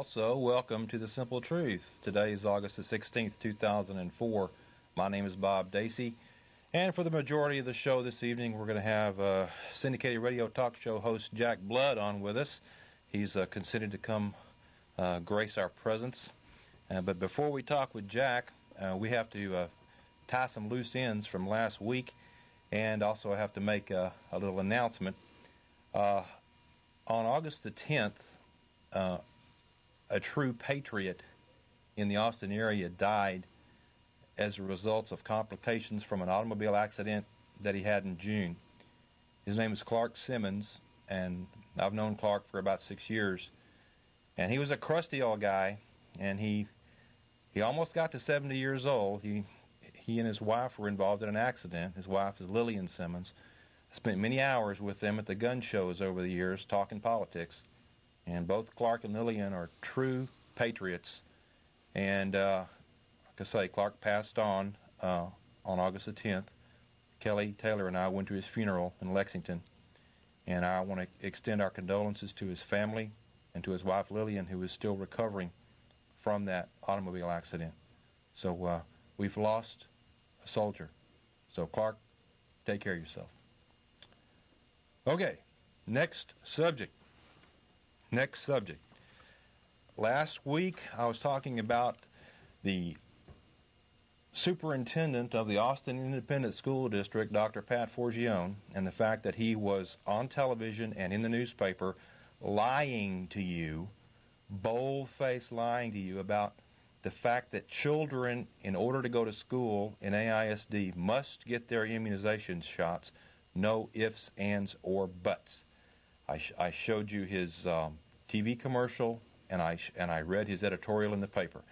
also welcome to The Simple Truth. Today is August the 16th, 2004. My name is Bob Dacey, and for the majority of the show this evening, we're going to have syndicated radio talk show host Jack Blood on with us. He's consented to come grace our presence. But before we talk with Jack, we have to tie some loose ends from last week, and also I have to make a little announcement. On August the 10th, a true patriot in the Austin area died as a result of complications from an automobile accident that he had in June. His name is Clark Simmons, and I've known Clark for about 6 years. And he was a crusty old guy, and he almost got to 70 years old. He and his wife were involved in an accident. His wife is Lillian Simmons. I spent many hours with them at the gun shows over the years talking politics. And both Clark and Lillian are true patriots. And like I say, Clark passed on August the 10th. Kelly Taylor and I went to his funeral in Lexington. And I want to extend our condolences to his family and to his wife Lillian, who is still recovering from that automobile accident. So we've lost a soldier. So Clark, take care of yourself. Okay, next subject. Last week, I was talking about the superintendent of the Austin Independent School District, Dr. Pat Forgione, and the fact that he was on television and in the newspaper lying to you, bold-faced lying to you about the fact that children, in order to go to school in AISD, must get their immunization shots, no ifs, ands, or buts. I showed you his TV commercial, and I read his editorial in the paper.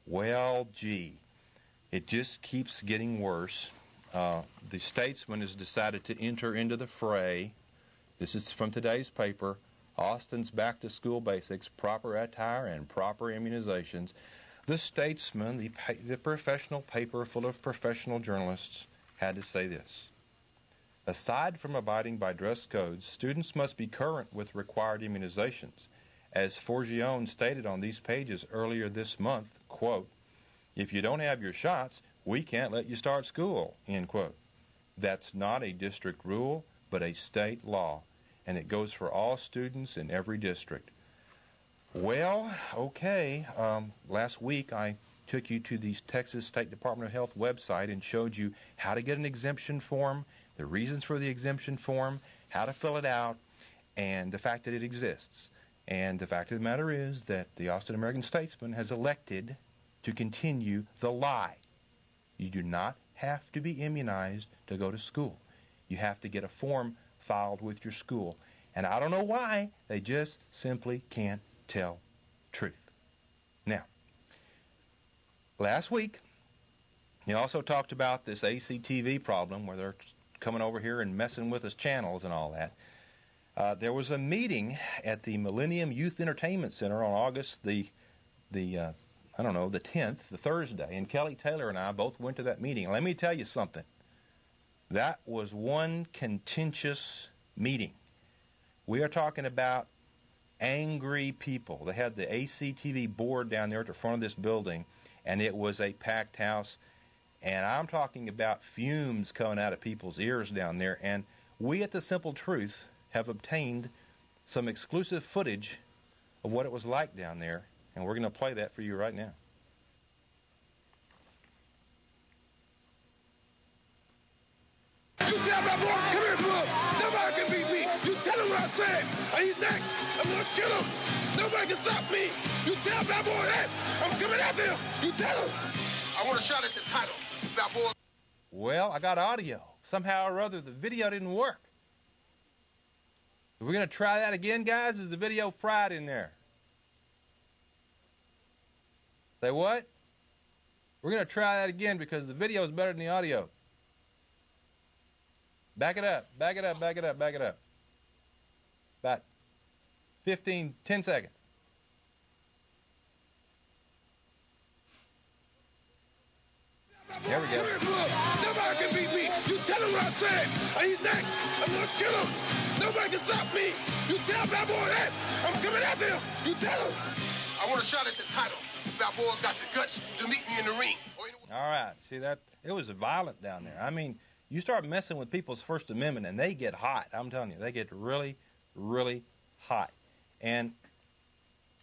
Well, gee, it just keeps getting worse. The Statesman has decided to enter into the fray. This is from today's paper. Austin's back-to-school basics, proper attire, and proper immunizations. The Statesman, the professional paper full of professional journalists, had to say this. Aside from abiding by dress codes, students must be current with required immunizations. As Forgione stated on these pages earlier this month, quote, "If you don't have your shots, we can't let you start school," end quote. That's not a district rule, but a state law, and it goes for all students in every district. Well, okay, last week I took you to the Texas State Department of Health website and showed you how to get an exemption form, the reasons for the exemption form, how to fill it out, and the fact that it exists. And the fact of the matter is that the Austin American-Statesman has elected to continue the lie. You do not have to be immunized to go to school. You have to get a form filed with your school. And I don't know why, they just simply can't tell truth. Now, last week, he also talked about this ACTV problem where they're coming over here and messing with his channels and all that. There was a meeting at the Millennium Youth Entertainment Center on August the 10th, the Thursday, and Kelly Taylor and I both went to that meeting. Let me tell you something. That was one contentious meeting. We are talking about angry people. They had the ACTV board down there at the front of this building, and it was a packed house. And I'm talking about fumes coming out of people's ears down there. And we at The Simple Truth have obtained some exclusive footage of what it was like down there. And we're going to play that for you right now. You tell my boy, come here, bro. Nobody can beat me. You tell him what I said. He's next. I'm going to kill him. Nobody can stop me. You tell my boy that. I'm coming after him. You tell him. I want a shot at the title. Boy. Well, I got audio. Somehow or other, the video didn't work. We're going to try that again, guys. Is the video fried in there? Say what? We're going to try that again because the video is better than the audio. Back it up. Back it up. Back it up. Back it up. About 10 seconds. There we go. Nobody can beat me. You tell him what I said. He's next. I'm going to kill him. Nobody can stop me. You tell my boy that. I'm coming after him. You tell him. I want a shot at the title. Balboa got the guts to meet me in the ring. All right. See, that it was violent down there. I mean, you start messing with people's First Amendment, and they get hot. I'm telling you, they get really, really hot. And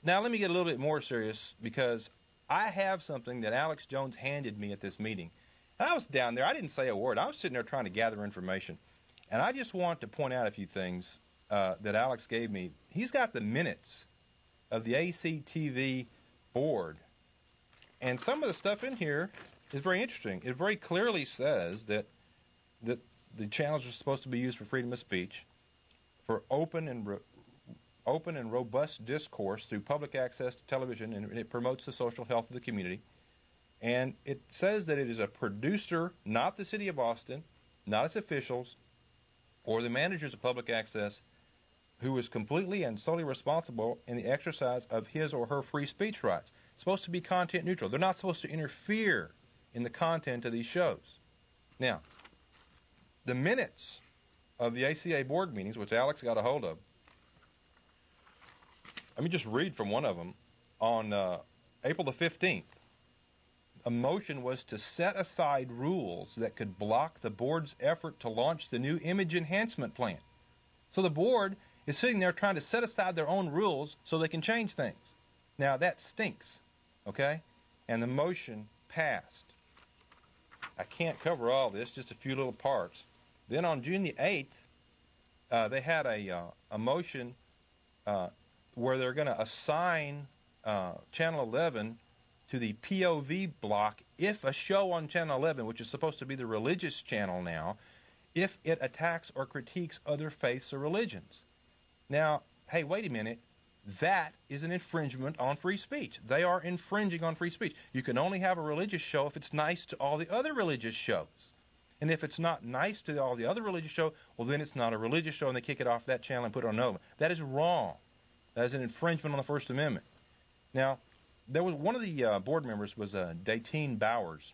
now let me get a little bit more serious, because I have something that Alex Jones handed me at this meeting. And I was down there. I didn't say a word. I was sitting there trying to gather information. And I just want to point out a few things that Alex gave me. He's got the minutes of the ACTV board. And some of the stuff in here is very interesting. It very clearly says that the channels are supposed to be used for freedom of speech, for open and robust discourse through public access to television, and it promotes the social health of the community. And it says that it is a producer, not the city of Austin, not its officials, or the managers of public access, who is completely and solely responsible in the exercise of his or her free speech rights. It's supposed to be content neutral. They're not supposed to interfere in the content of these shows. Now, the minutes of the ACA board meetings, which Alex got a hold of, let me just read from one of them. On April the 15th, a motion was to set aside rules that could block the board's effort to launch the new image enhancement plan. So the board is sitting there trying to set aside their own rules so they can change things. Now, that stinks, okay? And the motion passed. I can't cover all this, just a few little parts. Then on June the 8th, they had a motion where they're going to assign Channel 11 to the POV block if a show on Channel 11, which is supposed to be the religious channel now, if it attacks or critiques other faiths or religions. Now, hey, wait a minute. That is an infringement on free speech. They are infringing on free speech. You can only have a religious show if it's nice to all the other religious shows. And if it's not nice to all the other religious shows, well, then it's not a religious show, and they kick it off that channel and put it on another one. That is wrong. That is an infringement on the First Amendment. Now, there was one of the board members was Datine Bowers,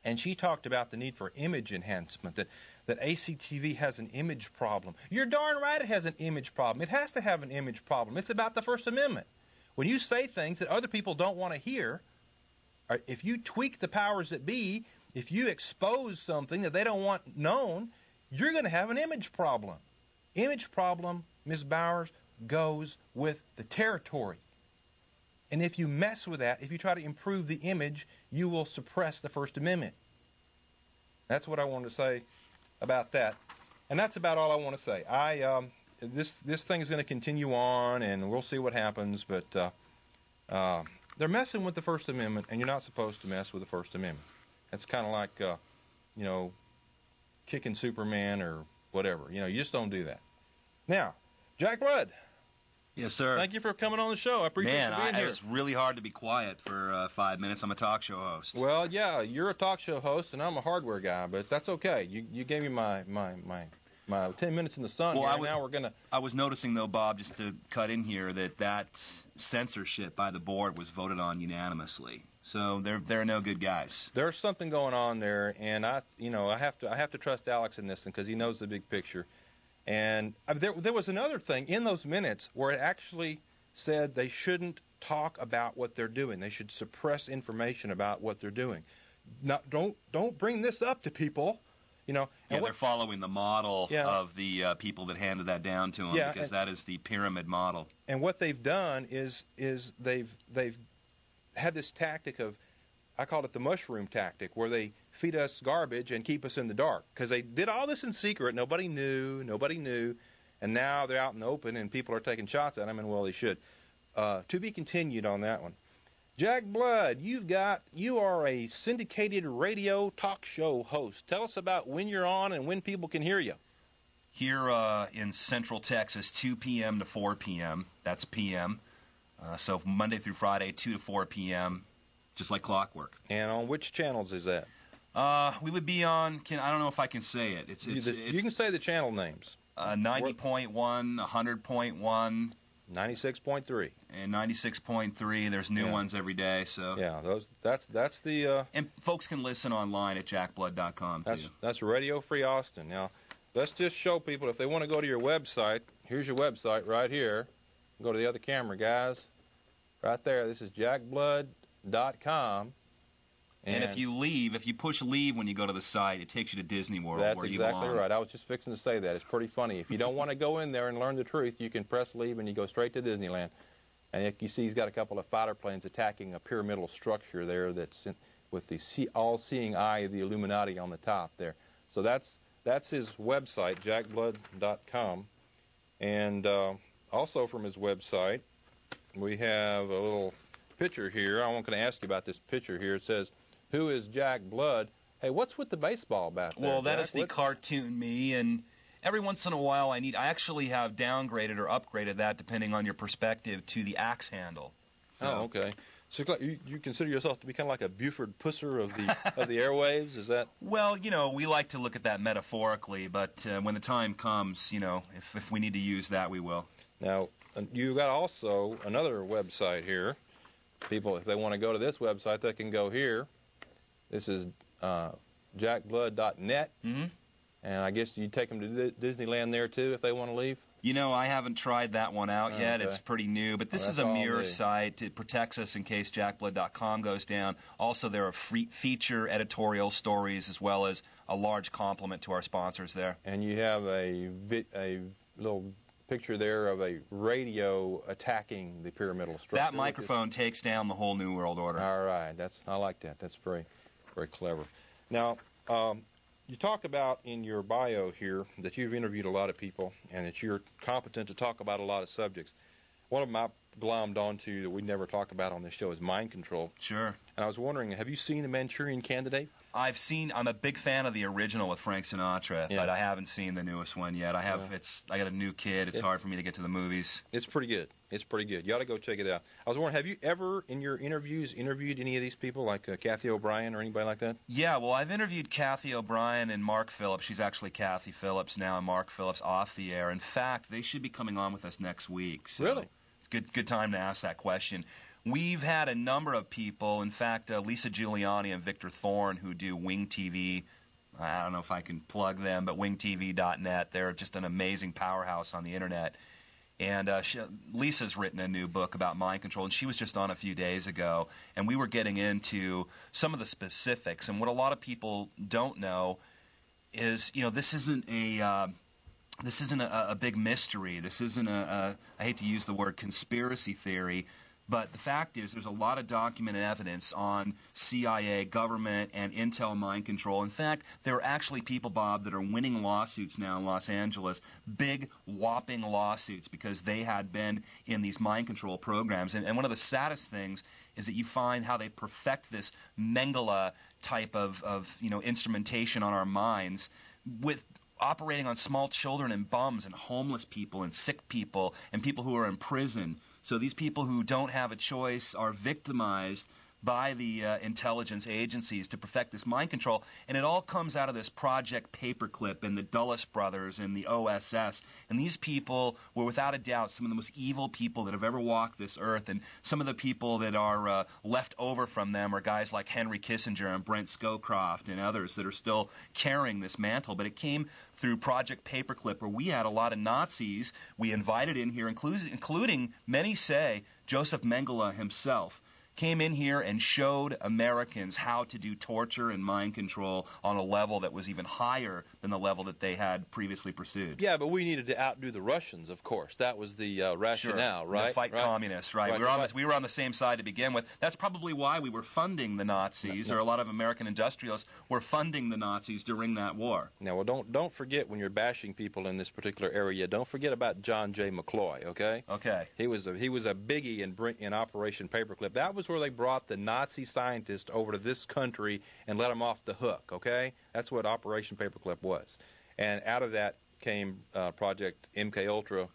and she talked about the need for image enhancement, that ACTV has an image problem. You're darn right it has an image problem. It has to have an image problem. It's about the First Amendment. When you say things that other people don't want to hear, or if you tweak the powers that be, if you expose something that they don't want known, you're going to have an image problem. Image problem, Ms. Bowers, goes with the territory. And if you mess with that, if you try to improve the image, you will suppress the First Amendment. That's what I wanted to say about that. And that's about all I want to say. This thing is going to continue on, and we'll see what happens, but they're messing with the First Amendment, and you're not supposed to mess with the First Amendment. It's kind of like, kicking Superman or whatever. You just don't do that. Now, Jack Blood. Yes, sir. Thank you for coming on the show. I appreciate you being here. It was really hard to be quiet for 5 minutes. I'm a talk show host. Well, yeah, you're a talk show host, and I'm a hardware guy, but that's okay. You gave me my 10 minutes in the sun. Well, here, now we're gonna. I was noticing, though, Bob, just to cut in here, that censorship by the board was voted on unanimously. So they're no good guys. There's something going on there, and I have to trust Alex in this because he knows the big picture. And there was another thing in those minutes where it actually said they shouldn't talk about what they're doing. They should suppress information about what they're doing. Now, don't bring this up to people. They're following the model of the people that handed that down to them, because that is the pyramid model. And what they've done is they've had this tactic of, I call it the mushroom tactic, where they feed us garbage and keep us in the dark. Because they did all this in secret. Nobody knew. And now they're out in the open, and people are taking shots at them, and well, they should. To be continued on that one. Jack Blood, you are a syndicated radio talk show host. Tell us about when you're on and when people can hear you. Here in Central Texas, 2 p.m. to 4 p.m. That's p.m. So Monday through Friday, 2 to 4 p.m., just like clockwork. And on which channels is that? We would be on, I don't know if I can say it. You can say the channel names. 90.1, 100.1. 96.3. And 96.3. There's new ones every day. So yeah, that's the... and folks can listen online at jackblood.com, too. That's Radio Free Austin. Now, let's just show people, if they want to go to your website, here's your website right here. Go to the other camera, guys. Right there. This is jackblood.com. And if you push leave when you go to the site, it takes you to Disney World, that's where you exactly belong. right. I was just fixing to say that. It's pretty funny. If you don't want to go in there and learn the truth, you can press leave and you go straight to Disneyland. And you see he's got a couple of fighter planes attacking a pyramidal structure there that's with the all-seeing eye of the Illuminati on the top there. So that's his website, jackblood.com. And also from his website, we have a little picture here. I'm going to ask you about this picture here. It says, "Who is Jack Blood?" Hey, what's with the baseball bat there, Well, that Jack? is the cartoon me, and every once in a while I actually have downgraded or upgraded that, depending on your perspective, to the axe handle. Oh, okay. So you consider yourself to be kind of like a Buford Pusser of the of the airwaves? Is that? Well, we like to look at that metaphorically, but when the time comes, if we need to use that, we will. Now, you got also another website here. People, if they want to go to this website, they can go here. This is jackblood.net. Mm-hmm. And I guess you take them to Disneyland there, too, if they want to leave? I haven't tried that one out yet. Okay. It's pretty new, but this is a mirror site. It protects us in case jackblood.com goes down. Also, there are feature editorial stories as well as a large compliment to our sponsors there. And you have a little picture there of a radio attacking the pyramidal structure. That microphone takes down the whole New World Order. All right. I like that. That's very, very clever. Now, you talk about in your bio here that you've interviewed a lot of people and that you're competent to talk about a lot of subjects. One of them I glommed onto that we never talk about on this show is mind control. Sure. And I was wondering, have you seen The Manchurian Candidate? I'm a big fan of the original with Frank Sinatra, but I haven't seen the newest one yet. I got a new kid. It's hard for me to get to the movies. It's pretty good. You ought to go check it out. I was wondering, have you ever, in your interviews, interviewed any of these people, like Kathy O'Brien or anybody like that? Yeah, well, I've interviewed Kathy O'Brien and Mark Phillips. She's actually Kathy Phillips now, and Mark Phillips off the air. In fact, they should be coming on with us next week. So Really? It's good time to ask that question. We've had a number of people, in fact, Lisa Giuliani and Victor Thorne, who do Wing TV. I don't know if I can plug them, but wingtv.net. They're just an amazing powerhouse on the internet. And Lisa's written a new book about mind control, and she was just on a few days ago, and we were getting into some of the specifics. And what a lot of people don't know is, this isn't a big mystery. This isn't I hate to use the word conspiracy theory. But the fact is, there's a lot of documented evidence on CIA, government, and intel mind control. In fact, there are actually people, Bob, that are winning lawsuits now in Los Angeles, big, whopping lawsuits, because they had been in these mind control programs. And one of the saddest things is that you find how they perfect this Mengele type of instrumentation on our minds with operating on small children and bums and homeless people and sick people and people who are in prison. So these people who don't have a choice are victimized by the intelligence agencies to perfect this mind control. And it all comes out of this Project Paperclip and the Dulles brothers and the OSS. And these people were without a doubt some of the most evil people that have ever walked this earth. And some of the people that are left over from them are guys like Henry Kissinger and Brent Scowcroft and others that are still carrying this mantle. But it came through Project Paperclip, where we had a lot of Nazis we invited in here, including, many say, Joseph Mengele himself, came in here and showed Americans how to do torture and mind control on a level that was even higher than the level that they had previously pursued. Yeah, but we needed to outdo the Russians, of course. That was the rationale, sure. right? To fight communists, right? We were on the same side to begin with. That's probably why we were funding the Nazis, or a lot of American industrialists were funding the Nazis during that war. Now, well, don't forget when you're bashing people in this particular area, don't forget about John J. McCloy, okay? Okay. He was a biggie in Operation Paperclip. That was where they brought the Nazi scientists over to this country and let them off the hook, okay? That's what Operation Paperclip was. And out of that came Project MKUltra.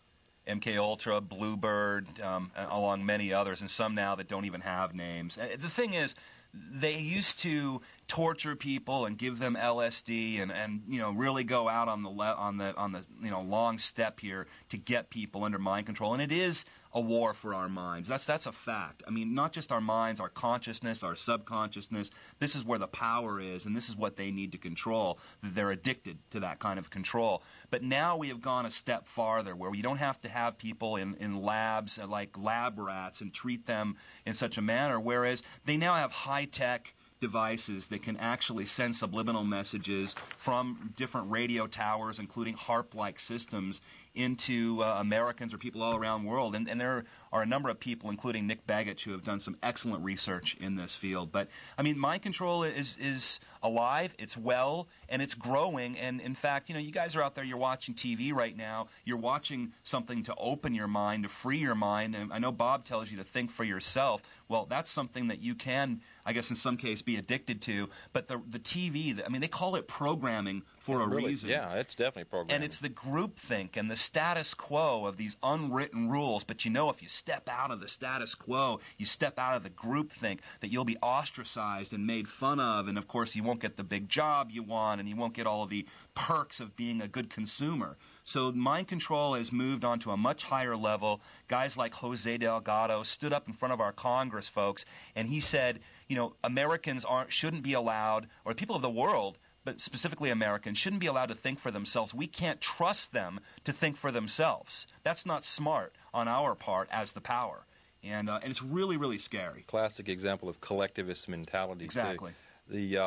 MKUltra, Bluebird, along many others, and some now that don't even have names. The thing is, they used to torture people and give them LSD and really go out on the long step here to get people under mind control. And it is a war for our minds. That's a fact. I mean, not just our minds, our consciousness, our subconsciousness. This is where the power is, and this is what they need to control. They're addicted to that kind of control. But now we have gone a step farther, where you don't have to have people in labs like lab rats and treat them in such a manner, whereas they now have high-tech devices that can actually send subliminal messages from different radio towers, including HARP-like systems, into Americans or people all around the world. And there are a number of people, including Nick Begich, who have done some excellent research in this field. But, I mean, mind control is alive, it's well, and it's growing. And, in fact, you know, you guys are out there, you're watching TV right now. You're watching something to open your mind, to free your mind. And I know Bob tells you to think for yourself. Well, that's something that you can, I guess in some case, be addicted to. But the TV, I mean, they call it programming for a reason. Yeah, it's definitely programming. And it's the groupthink and the status quo of these unwritten rules. But you know, if you step out of the status quo, you step out of the groupthink, that you'll be ostracized and made fun of. And, of course, you won't get the big job you want, and you won't get all of the perks of being a good consumer. So mind control has moved on to a much higher level. Guys like Jose Delgado stood up in front of our Congress folks, and he said, you know, Americans shouldn't be allowed, or people of the world, but specifically Americans, shouldn't be allowed to think for themselves. We can't trust them to think for themselves. That's not smart on our part as the power. And it's really, really scary. Classic example of collectivist mentality. Exactly. You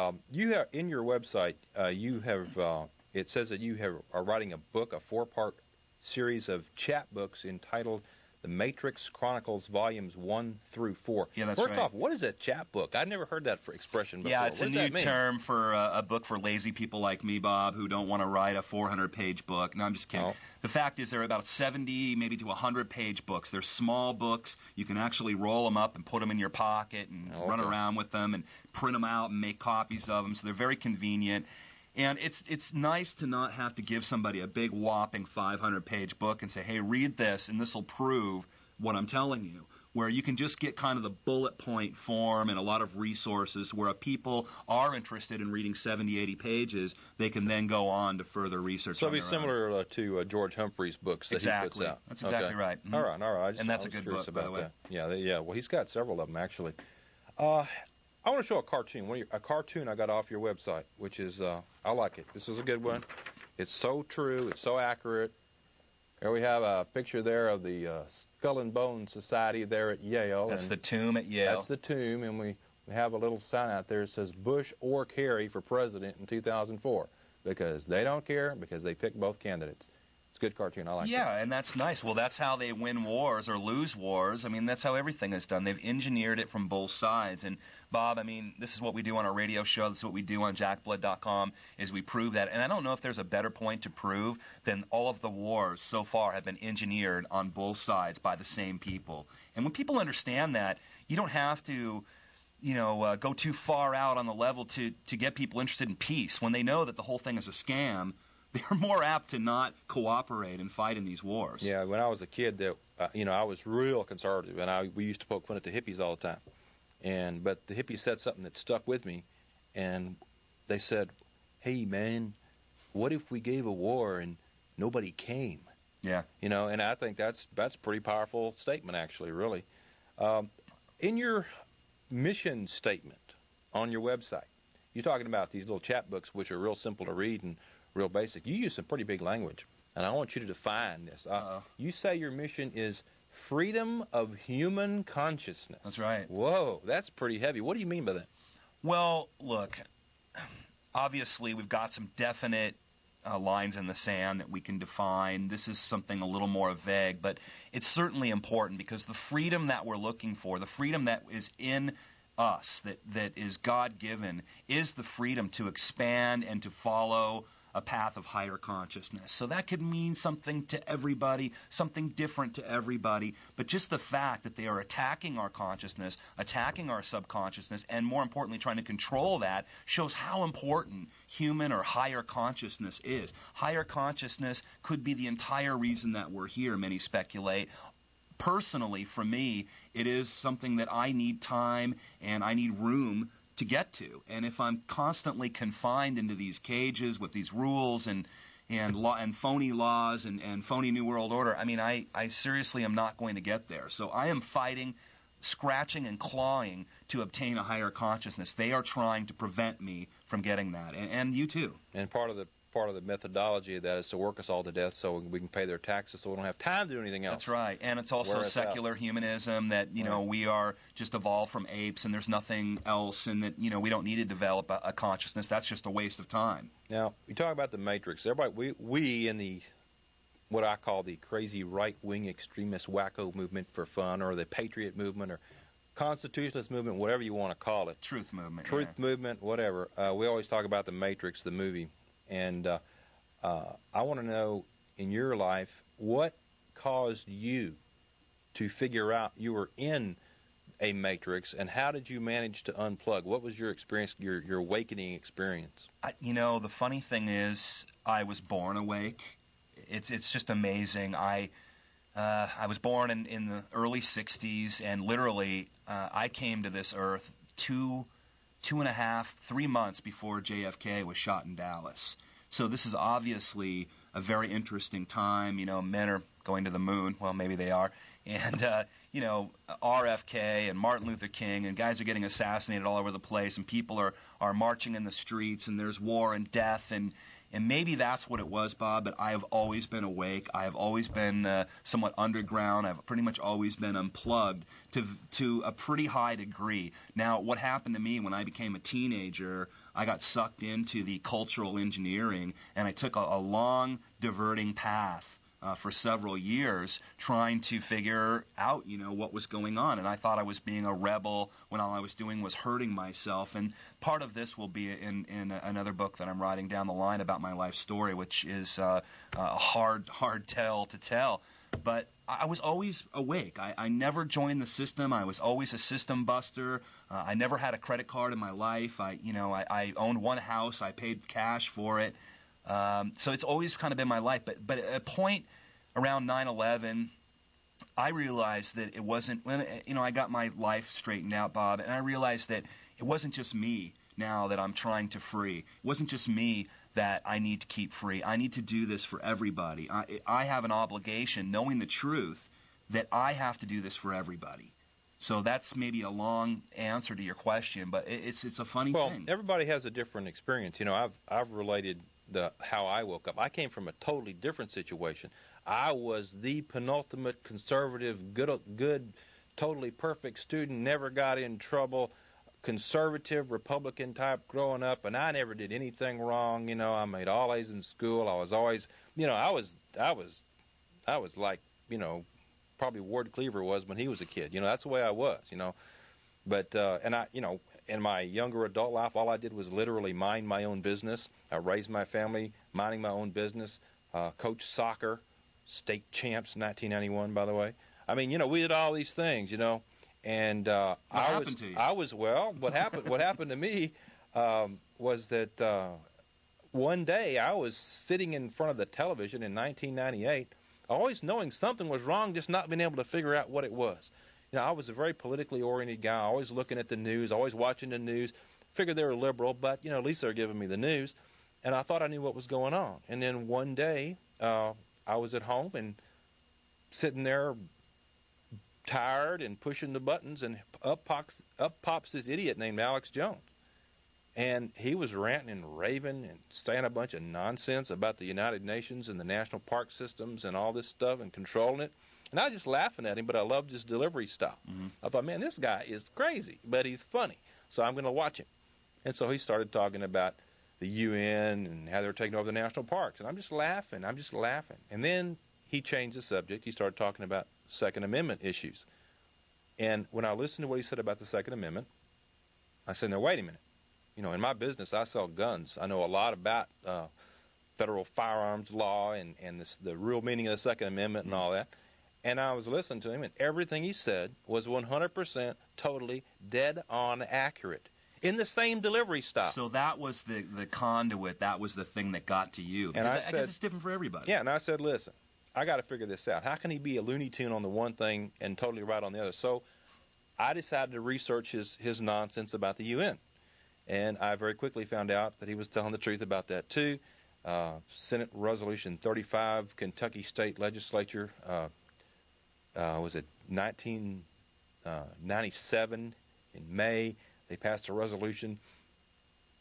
have in your website, you have it says that you are writing a book, a 4-part series of chapbooks entitled The Matrix Chronicles Volumes 1 through 4. Yeah, that's First right. off, what is a chapbook? I've never heard that expression before. Yeah, it's what a does that new mean? term for a book for lazy people like me, Bob, who don't want to write a 400-page book. No, I'm just kidding. Oh. The fact is, there are about 70, maybe to 100-page books. They're small books. You can actually roll them up and put them in your pocket and run around with them and print them out and make copies of them. So they're very convenient. And it's nice to not have to give somebody a big whopping 500-page book and say, hey, read this, and this will prove what I'm telling you, where you can just get kind of the bullet point form and a lot of resources where if people are interested in reading 70, 80 pages, they can then go on to further research. So it'll be similar to George Humphrey's books that he puts out. That's exactly right. Mm-hmm. All right. And that's a good book, by the way. Yeah. Well, he's got several of them, actually. I want to show a cartoon. A cartoon I got off your website, which is, I like it. This is a good one. It's so true. It's so accurate. Here we have a picture there of the Skull and Bones Society there at Yale. That's the tomb at Yale. That's the tomb, and we have a little sign out there that says Bush or Kerry for president in 2004, because they don't care, because they picked both candidates. It's a good cartoon. I like it. Yeah, and that's nice. Well, that's how they win wars or lose wars. I mean, that's how everything is done. They've engineered it from both sides. And, Bob, I mean, this is what we do on our radio show. This is what we do on jackblood.com, is we prove that. And I don't know if there's a better point to prove than all of the wars so far have been engineered on both sides by the same people. And when people understand that, you don't have to go too far out on the level to get people interested in peace. When they know that the whole thing is a scam, they're more apt to not cooperate and fight in these wars. Yeah, when I was a kid, I was real conservative, and we used to poke fun at the hippies all the time. But the hippies said something that stuck with me, and they said, "Hey, man, what if we gave a war and nobody came?" Yeah. And I think that's a pretty powerful statement, actually, really. In your mission statement on your website, you're talking about these little chapbooks, which are real simple to read and real basic. You use some pretty big language, and I want you to define this. You say your mission is freedom of human consciousness. That's right. Whoa, that's pretty heavy. What do you mean by that? Well, look, obviously we've got some definite lines in the sand that we can define. This is something a little more vague, but it's certainly important, because the freedom that we're looking for, the freedom that is in us, that is God-given, is the freedom to expand and to follow a path of higher consciousness. So that could mean something to everybody, something different to everybody, but just the fact that they are attacking our consciousness, attacking our subconsciousness, and more importantly trying to control that, shows how important human or higher consciousness is. Higher consciousness could be the entire reason that we're here, many speculate. Personally, for me, it is something that I need time and I need room to get to. And if I'm constantly confined into these cages with these rules and and phony laws and phony New World Order. I mean, I seriously am not going to get there. So I am fighting, scratching and clawing to obtain a higher consciousness. They are trying to prevent me from getting that, and you too. And part of the methodology of that is to work us all to death so we can pay their taxes so we don't have time to do anything else. That's right. And it's also secular humanism that, we are just evolved from apes and there's nothing else, and that, we don't need to develop a consciousness. That's just a waste of time. Now, you talk about the Matrix. Everybody, we in the, what I call the crazy right-wing extremist wacko movement for fun, or the patriot movement, or constitutionalist movement, whatever you want to call it. Truth movement. Movement, whatever. We always talk about the Matrix, the movie. And I want to know, in your life, what caused you to figure out you were in a matrix, and how did you manage to unplug? What was your experience, your awakening experience? The funny thing is, I was born awake. It's just amazing. I was born in the early 60s, and literally I came to this earth 2.5, 3 months before JFK was shot in Dallas. So this is obviously a very interesting time. Men are going to the moon. Well, maybe they are. And, RFK and Martin Luther King, and guys are getting assassinated all over the place, and people are marching in the streets, and there's war and death, and maybe that's what it was, Bob, but I have always been awake. I have always been somewhat underground. I've pretty much always been unplugged to a pretty high degree. Now, what happened to me when I became a teenager, I got sucked into the cultural engineering, and I took a long diverting path for several years trying to figure out, what was going on. And I thought I was being a rebel when all I was doing was hurting myself. And part of this will be in another book that I'm writing down the line about my life story, which is a hard tale to tell. But I was always awake. I never joined the system. I was always a system buster. I never had a credit card in my life. I owned one house. I paid cash for it. So it's always kind of been my life. But at a point around 9/11, I realized that it wasn't, when I got my life straightened out, Bob, and I realized that it wasn't just me now that I'm trying to free. It wasn't just me that I need to keep free. I need to do this for everybody. I have an obligation, knowing the truth, that I have to do this for everybody. So that's maybe a long answer to your question, but it's a funny thing. Well, everybody has a different experience. I've related how I woke up. I came from a totally different situation. I was the penultimate conservative, good, totally perfect student, never got in trouble, conservative Republican type growing up, and I never did anything wrong. I made all A's in school. I was always, I was like, probably Ward Cleaver was when he was a kid. That's the way I was. But and I, in my younger adult life, all I did was literally mind my own business. I raised my family minding my own business. Coached soccer, state champs, 1991, by the way. I mean, we did all these things, And what happened to you? What happened to me was that one day I was sitting in front of the television in 1998, always knowing something was wrong, just not being able to figure out what it was. I was a very politically oriented guy, always looking at the news, always watching the news. Figured they were liberal, but at least they're giving me the news, and I thought I knew what was going on. And then one day I was at home and sitting there, tired and pushing the buttons, and up pops this idiot named Alex Jones. And he was ranting and raving and saying a bunch of nonsense about the United Nations and the national park systems and all this stuff and controlling it. And I was just laughing at him, but I loved his delivery style. Mm-hmm. I thought, man, this guy is crazy, but he's funny, so I'm going to watch him. And so he started talking about the UN and how they were taking over the national parks. And I'm just laughing. And then he changed the subject. He started talking about Second Amendment issues. And when I listened to what he said about the Second Amendment, I said, now, wait a minute. In my business, I sell guns. I know a lot about federal firearms law and the real meaning of the Second Amendment and all that. And I was listening to him, and everything he said was 100% totally dead-on accurate in the same delivery style. So that was the conduit. That was the thing that got to you. And I guess it's different for everybody. Yeah, and I said, listen, I got to figure this out. How can he be a Looney Tune on the one thing and totally right on the other? So I decided to research his nonsense about the UN. And I very quickly found out that he was telling the truth about that, too. Senate Resolution 35, Kentucky State Legislature, was it 1997 in May? They passed a resolution,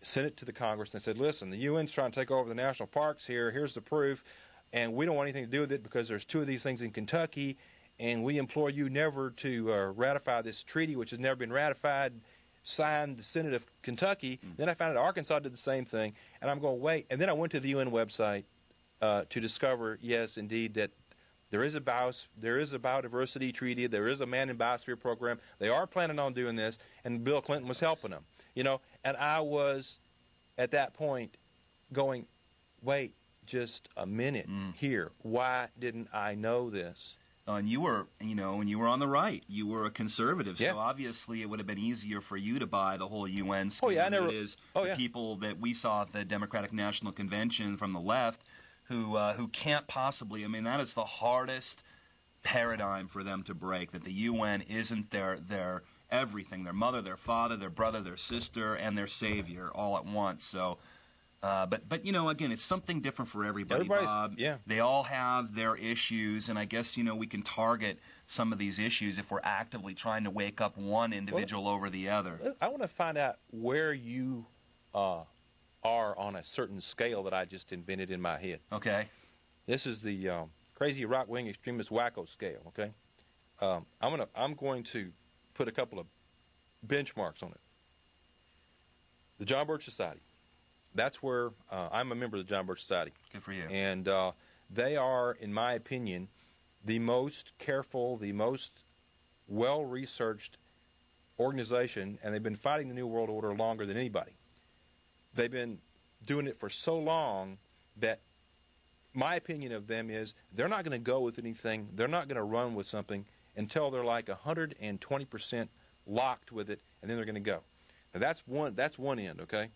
sent it to the Congress, and said, listen, the UN's trying to take over the national parks here. Here's the proof, and we don't want anything to do with it because there's 2 of these things in Kentucky, and we implore you never to ratify this treaty, which has never been ratified, signed the Senate of Kentucky. Then I found out Arkansas did the same thing, and I'm going, wait. And then I went to the UN website to discover, yes, indeed, that there is a biodiversity treaty, there is a man in biosphere program. They are planning on doing this, and Bill Clinton was helping them. And I was at that point going, wait just a minute here. Why didn't I know this? And you were, when you were on the right, you were a conservative, Yeah. so obviously it would have been easier for you to buy the whole UN scheme than it is the people that we saw at the Democratic National Convention from the left who can't possibly, that is the hardest paradigm for them to break, that the UN isn't their everything, their mother, their father, their brother, their sister, and their savior all at once. So, but again, it's something different for everybody, Bob. Yeah. They all have their issues, and I guess, we can target some of these issues if we're actively trying to wake up one individual over the other. I want to find out where you are on a certain scale that I just invented in my head. Okay. This is the crazy rock-wing extremist wacko scale, okay? I'm going to put a couple of benchmarks on it. The John Birch Society. That's where I'm a member of the John Birch Society. Good for you. And they are, in my opinion, the most careful, the most well-researched organization, and they've been fighting the New World Order longer than anybody. They've been doing it for so long that my opinion of them is they're not going to go with anything, they're not going to run with something until they're like 120% locked with it, and then they're going to go. Now that's one end, okay?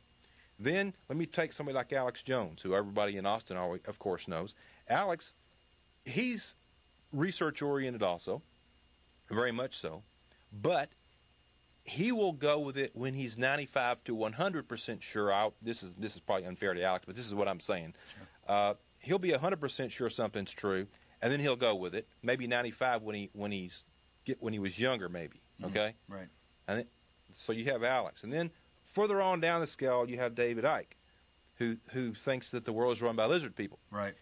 Then let me take somebody like Alex Jones, who everybody in Austin, of course, knows. Alex, he's research-oriented also, very much so, but he will go with it when he's 95 to 100% sure. This is probably unfair to Alex, but this is what I'm saying. Sure. He'll be 100% sure something's true, and then he'll go with it. Maybe 95 when he was younger, maybe. Okay. Right. And so you have Alex, and then further on down the scale, you have David Icke, who thinks that the world is run by lizard people. Right.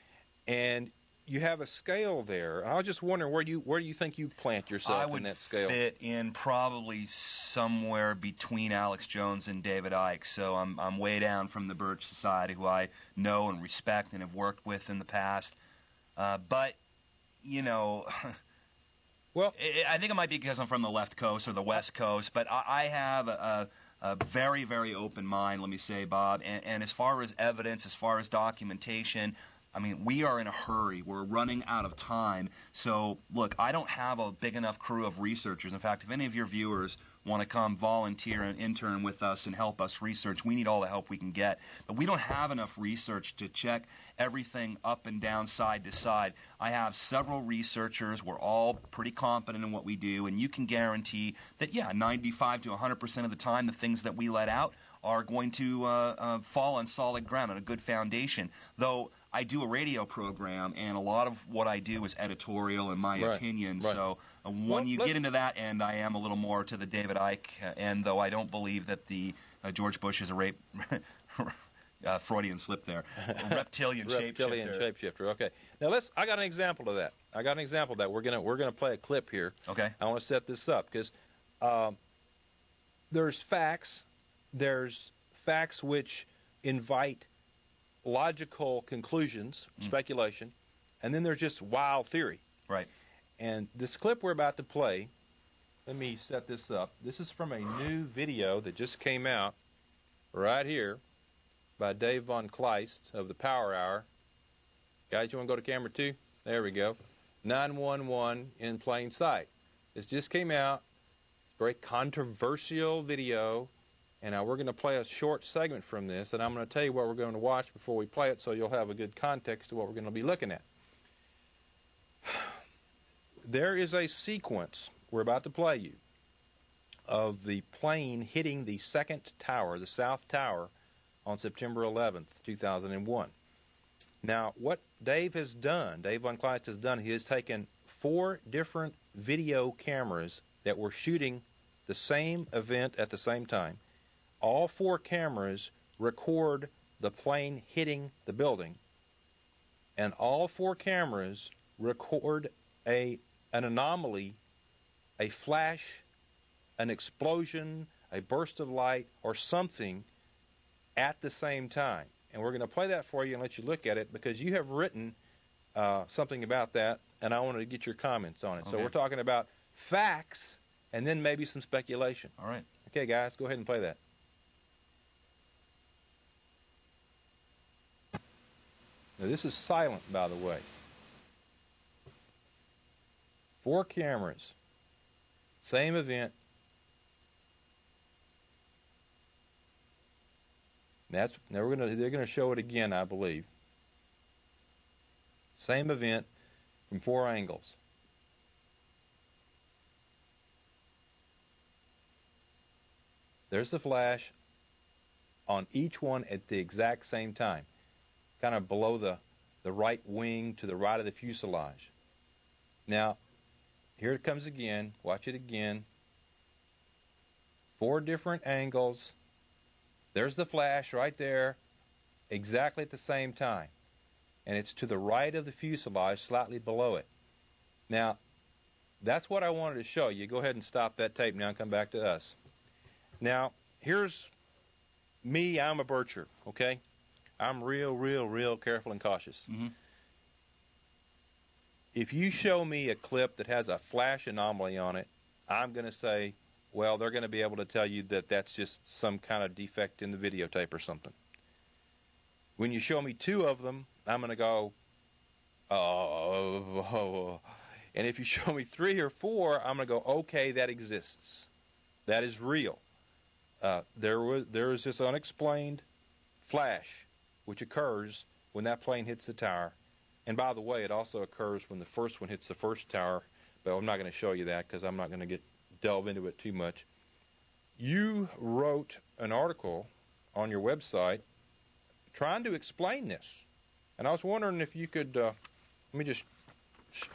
And you have a scale there. I was just wondering where do you think you plant yourself in that scale? I would fit in probably somewhere between Alex Jones and David Icke. So I'm way down from the Birch Society, who I know and respect and have worked with in the past. But well, I think it might be because I'm from the left coast or the west coast. But I have a very, very open mind, let me say, Bob. And as far as evidence, as far as documentation, we are in a hurry. We're running out of time. So, look, I don't have a big enough crew of researchers. In fact, if any of your viewers want to come volunteer and intern with us and help us research, we need all the help we can get. But we don't have enough research to check everything up and down, side to side. I have several researchers. We're all pretty competent in what we do, and you can guarantee that, 95 to 100% of the time, the things that we let out are going to fall on solid ground, on a good foundation. Though I do a radio program, and a lot of what I do is editorial, in my opinion. Right. So when you get into that end, I am a little more to the David Icke end, though I don't believe that the George Bush is a rape Freudian slip there. A reptilian shapeshifter. Okay. Now I got an example of that. We're gonna play a clip here. Okay. I want to set this up because there's facts. There's facts which invite logical conclusions, speculation, and then there's just wild theory. Right. And this clip we're about to play, let me set this up. This is from a new video that just came out right here by Dave Von Kleist of the Power Hour. Guys, you want to go to camera 2? There we go. 911 in plain sight. This just came out. Very controversial video. And now we're going to play a short segment from this, and I'm going to tell you what we're going to watch before we play it so you'll have a good context of what we're going to be looking at. There is a sequence we're about to play you of the plane hitting the second tower, the South Tower, on September 11th, 2001. Now, what Dave has done, Dave Von Kleist has done, he has taken 4 different video cameras that were shooting the same event at the same time. All 4 cameras record the plane hitting the building, and all 4 cameras record an anomaly, a flash, an explosion, a burst of light, or something at the same time. And we're going to play that for you and let you look at it because you have written something about that, and I wanted to get your comments on it. Okay. So we're talking about facts and then maybe some speculation. All right. Okay, guys, go ahead and play that. Now, this is silent, by the way. 4 cameras, same event. Now they're going to show it again, I believe. Same event from 4 angles. There's the flash on each one at the exact same time, kind of below the right wing to the right of the fuselage. Now, here it comes again. Watch it again. 4 different angles. There's the flash right there, exactly at the same time. And it's to the right of the fuselage, slightly below it. Now, that's what I wanted to show you. Go ahead and stop that tape now and come back to us. Now, here's me. I'm a bircher, okay? I'm real careful and cautious. Mm-hmm. If you show me a clip that has a flash anomaly on it, I'm going to say, well, they're going to be able to tell you that that's just some kind of defect in the videotape or something. When you show me 2 of them, I'm going to go, oh. And if you show me 3 or 4, I'm going to go, okay, that exists. That is real. There is this unexplained flash which occurs when that plane hits the tower. And by the way, it also occurs when the first one hits the first tower, but I'm not going to show you that because I'm not going to delve into it too much. You wrote an article on your website trying to explain this. And I was wondering if you could, let me just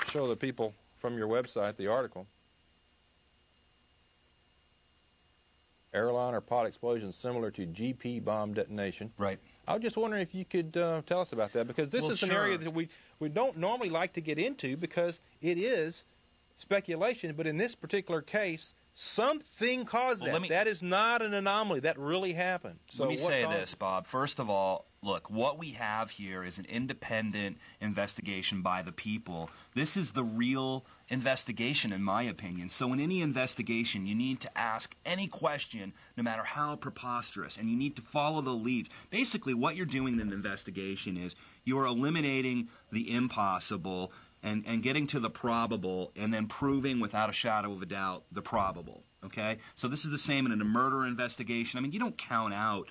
show the people from your website the article. Airliner pod explosion similar to GP bomb detonation. Right. I was just wondering if you could tell us about that, because this is an area that we don't normally like to get into because it is speculation, but in this particular case, something caused that. That is not an anomaly. That really happened. So let me say this, Bob. First of all, look, what we have here is an independent investigation by the people. This is the real investigation, in my opinion. So in any investigation, you need to ask any question, no matter how preposterous, and you need to follow the leads. Basically, what you're doing in an investigation is you're eliminating the impossible and getting to the probable, and then proving without a shadow of a doubt the probable, okay? So this is the same in a murder investigation. I mean, you don't count out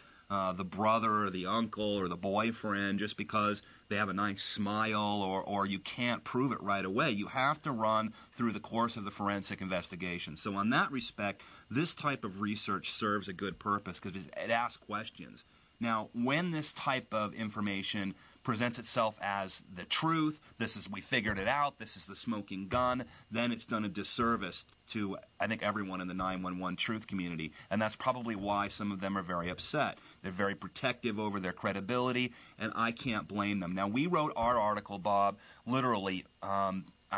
the brother or the uncle or the boyfriend just because they have a nice smile or you can't prove it right away. You have to run through the course of the forensic investigation. So on that respect, this type of research serves a good purpose because it asks questions. Now, when this type of information presents itself as the truth, we figured it out, this is the smoking gun, then it's done a disservice to, I think, everyone in the 911 truth community. And that's probably why some of them are very upset. They're very protective over their credibility, and I can't blame them. Now, we wrote our article, Bob, literally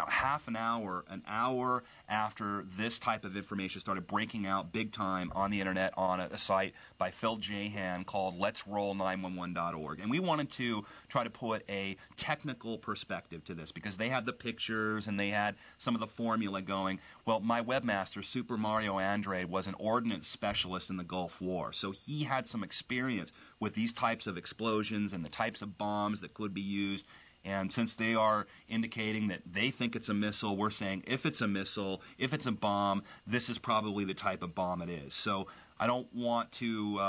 half an hour after this type of information started breaking out big time on the internet on a site by Phil Jahan called Let'sRoll911.org. And we wanted to try to put a technical perspective to this because they had the pictures and they had some of the formula going. Well, my webmaster, Super Mario Andrade, was an ordnance specialist in the Gulf War. So he had some experience with these types of explosions and the types of bombs that could be used. And since they are indicating that they think it's a missile, we're saying if it's a missile, if it's a bomb, this is probably the type of bomb it is. So I don't want to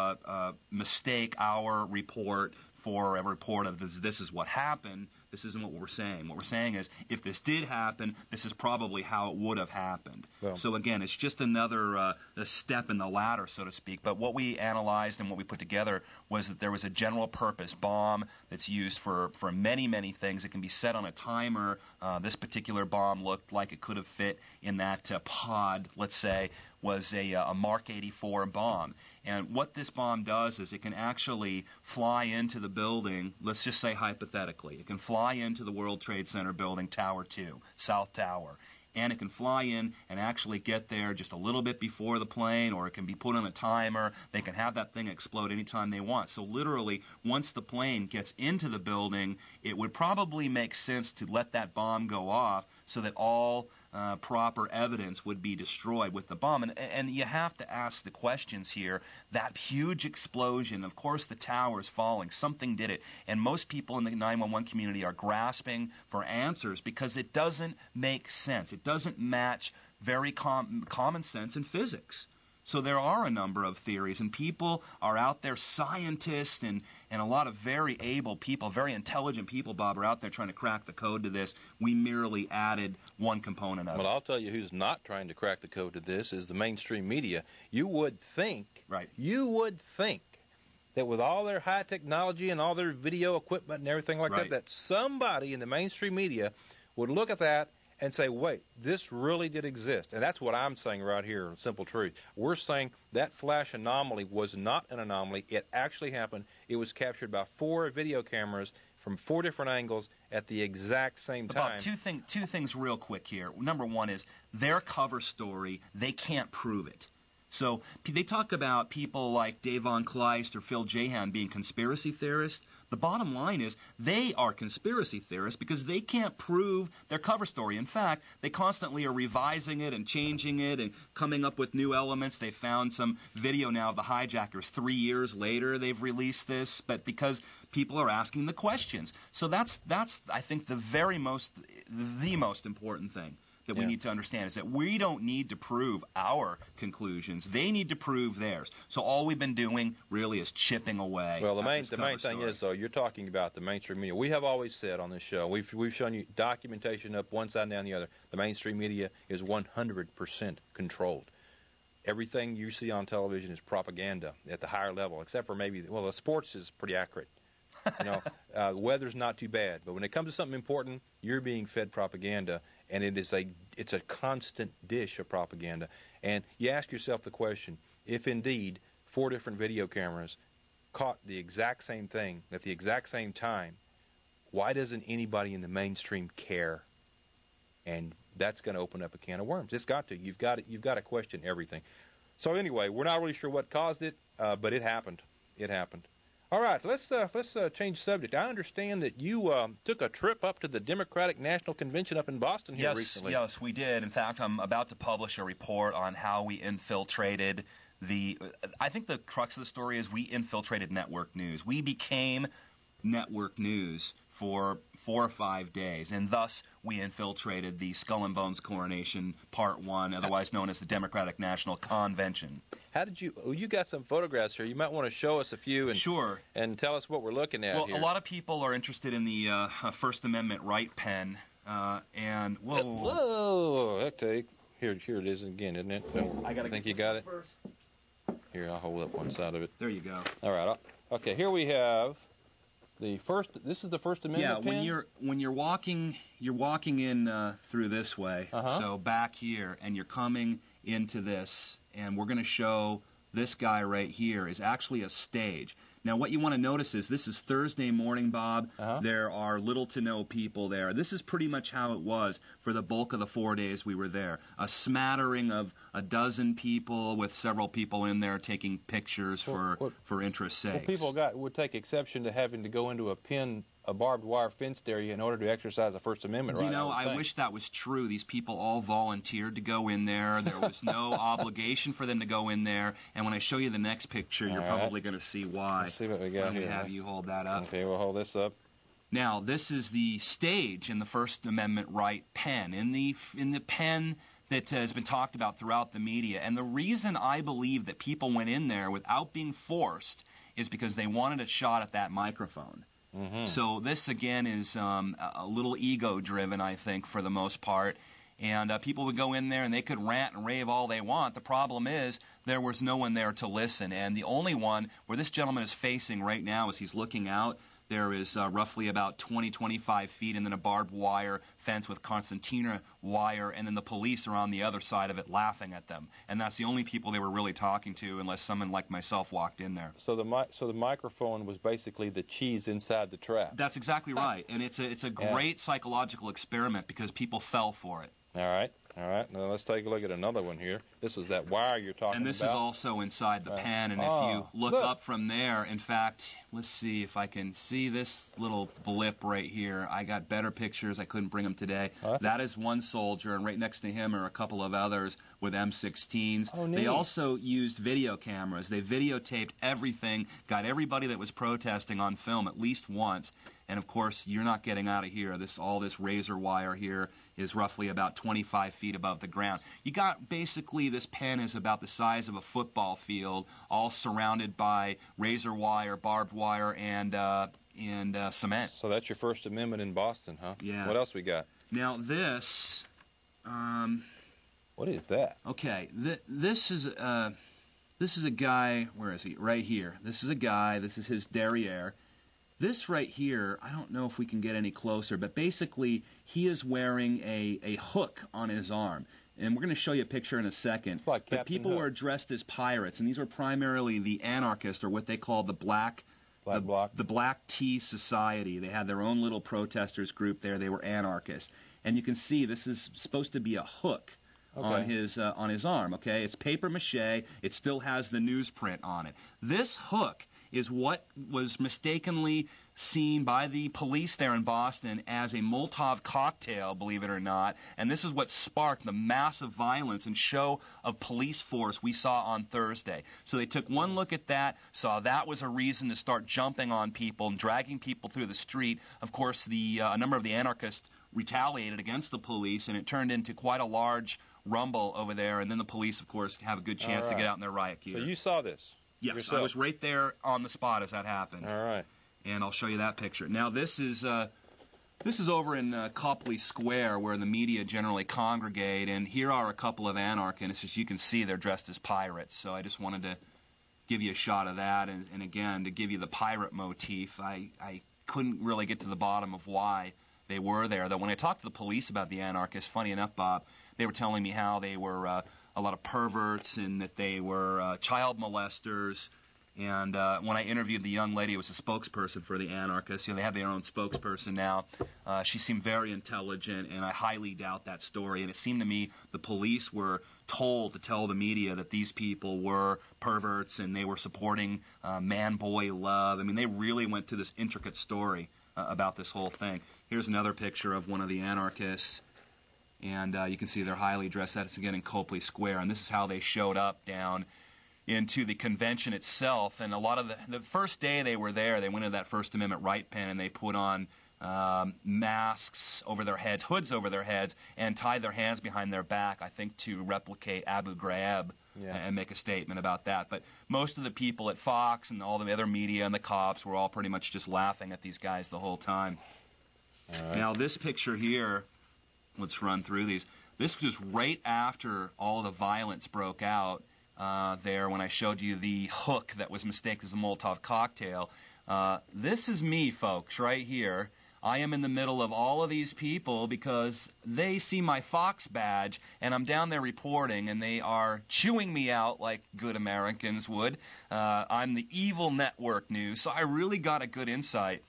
mistake our report for a report of this is what happened. This isn't what we're saying. What we're saying is, if this did happen, this is probably how it would have happened. Well, so again, it's just another a step in the ladder, so to speak. But what we analyzed and what we put together was that there was a general purpose bomb that's used for many, many things. It can be set on a timer. This particular bomb looked like it could have fit in that pod, let's say, was a Mark 84 bomb. And what this bomb does is it can actually fly into the building, let's just say hypothetically. It can fly into the World Trade Center building, Tower 2, South Tower. And it can fly in and actually get there just a little bit before the plane, or it can be put on a timer. They can have that thing explode anytime they want. So literally, once the plane gets into the building, it would probably make sense to let that bomb go off so that all proper evidence would be destroyed with the bomb. And you have to ask the questions here. That huge explosion, of course the tower is falling, something did it. And most people in the 911 community are grasping for answers because it doesn't make sense. It doesn't match very common sense in physics. So there are a number of theories, and people are out there, scientists and a lot of very able people, very intelligent people, Bob, are out there trying to crack the code to this. We merely added one component of it. Well, I'll tell you who's not trying to crack the code to this is the mainstream media. You would think that with all their high technology and all their video equipment and everything like that somebody in the mainstream media would look at that and say, wait, this really did exist. And that's what I'm saying right here, simple truth. We're saying that flash anomaly was not an anomaly. It actually happened. It was captured by 4 video cameras from 4 different angles at the exact same time. Bob, two things real quick here. Number one is their cover story, they can't prove it. So they talk about people like Davon Kleist or Phil Jahan being conspiracy theorists. The bottom line is they are conspiracy theorists because they can't prove their cover story. In fact, they constantly are revising it and changing it and coming up with new elements. They found some video now of the hijackers 3 years later. They've released this, but because people are asking the questions. So that's I think the most important thing that we need to understand is that we don't need to prove our conclusions. They need to prove theirs. So all we've been doing really is chipping away. Well, the main thing is, though, you're talking about the mainstream media. We have always said on this show, we've shown you documentation up one side and down the other. The mainstream media is 100% controlled. Everything you see on television is propaganda at the higher level, except for maybe, the sports is pretty accurate. The weather's not too bad. But when it comes to something important, you're being fed propaganda, and it's a constant dish of propaganda. And you ask yourself the question, if indeed 4 different video cameras caught the exact same thing at the exact same time, why doesn't anybody in the mainstream care? And that's going to open up a can of worms. It's got to. You've got to question everything. So anyway, we're not really sure what caused it, but it happened. It happened. All right, let's change subject. I understand that you took a trip up to the Democratic National Convention up in Boston here recently. Yes, we did. In fact, I'm about to publish a report on how we infiltrated I think the crux of the story is we infiltrated network news. We became network news for 4 or 5 days, and thus we infiltrated the Skull and Bones Coronation Part 1, otherwise known as the Democratic National Convention. How did you got some photographs here. You might want to show us a few and, sure. And tell us what we're looking at here. A lot of people are interested in the First Amendment right pen, and whoa. Okay. Here it is again, isn't it? I think you got it? First. Here, I'll hold up one side of it. There you go. All right. Okay, here we have the first. This is the First Amendment pen? When you're walking in through this way, so back here, and you're coming into this, and we're going to show this guy right here is actually a stage. Now, what you want to notice is this is Thursday morning, Bob. There are little to no people there. This is pretty much how it was for the bulk of the 4 days we were there. A smattering of a dozen people with several people in there taking pictures for interest's sake. Well, people would take exception to having to go into a barbed wire fenced area in order to exercise the First Amendment right? I wish that was true. These people all volunteered to go in there. There was no obligation for them to go in there. And when I show you the next picture, you're probably going to see why. Let's see what we got here. Let me have you hold that up. Okay, we'll hold this up. Now, this is the stage in the First Amendment right pen, in the pen that has been talked about throughout the media. And the reason I believe that people went in there without being forced is because they wanted a shot at that microphone. So this, again, is a little ego-driven, I think, for the most part. And people would go in there and they could rant and rave all they want. The problem is there was no one there to listen. And the only one where this gentleman is facing right now as he's looking out, there is roughly about 20, 25 feet, and then a barbed wire fence with concertina wire, and then the police are on the other side of it laughing at them. And that's the only people they were really talking to, unless someone like myself walked in there. So the microphone was basically the cheese inside the trap. That's exactly right. And it's a great psychological experiment because people fell for it. All right. Now let's take a look at another one here. This is that wire you're talking about. And this is also inside the pen. And if you look up from there, in fact, let's see if I can see this little blip right here. I got better pictures. I couldn't bring them today. That is one soldier, and right next to him are a couple of others with M16s. Oh, neat. They also used video cameras. They videotaped everything, got everybody that was protesting on film at least once. And, of course, you're not getting out of here. All this razor wire here is roughly about 25 feet above the ground. You got basically this pen is about the size of a football field, all surrounded by razor wire, barbed wire, and cement. So that's your First Amendment in Boston, huh? Yeah. What else we got? Now this, What is that? okay, this is a guy. Where is he? Right here. This is a guy. This is his derriere. This right here, I don't know if we can get any closer, but basically he is wearing a hook on his arm. And we're going to show you a picture in a second. Like but Captain people Hook. were dressed as pirates, and these were primarily the anarchists, or what they call the Black Bloc. The Black Tea Society. They had their own little protesters group there. They were anarchists. And you can see this is supposed to be a hook on his arm, okay? It's paper mache. It still has the newsprint on it. This hook is what was mistakenly seen by the police there in Boston as a Molotov cocktail, believe it or not, and this is what sparked the massive violence and show of police force we saw on Thursday. So they took one look at that, saw that was a reason to start jumping on people and dragging people through the street. Of course, a number of the anarchists retaliated against the police, and it turned into quite a large rumble over there, and then the police, of course, have a good chance to get out in their riot gear. So you saw this? Yes, yourself? I was right there on the spot as that happened. All right. And I'll show you that picture. Now, this is over in Copley Square, where the media generally congregate, and here are a couple of anarchists. As you can see, they're dressed as pirates, so I just wanted to give you a shot of that, and again, to give you the pirate motif. I couldn't really get to the bottom of why they were there, though when I talked to the police about the anarchists, funny enough, Bob, they were telling me how they were a lot of perverts and that they were child molesters. And when I interviewed the young lady who was a spokesperson for the anarchists, they have their own spokesperson now, she seemed very intelligent, and I highly doubt that story. And it seemed to me the police were told to tell the media that these people were perverts and they were supporting man-boy love. I mean, they really went to this intricate story about this whole thing. Here's another picture of one of the anarchists. And you can see they're highly dressed. That's, again, in Copley Square. And this is how they showed up down into the convention itself. And a lot of the first day they were there, they went to that First Amendment right pen, and they put on masks over their heads, hoods over their heads, and tied their hands behind their back, I think, to replicate Abu Ghraib and make a statement about that. But most of the people at Fox and all the other media and the cops were all pretty much just laughing at these guys the whole time. Now, this picture here, let's run through these. This was right after all the violence broke out there when I showed you the hook that was mistaken as a Molotov cocktail. This is me, folks, right here. I am in the middle of all of these people because they see my Fox badge, and I'm down there reporting, and they are chewing me out like good Americans would. I'm the evil network news, so I really got a good insight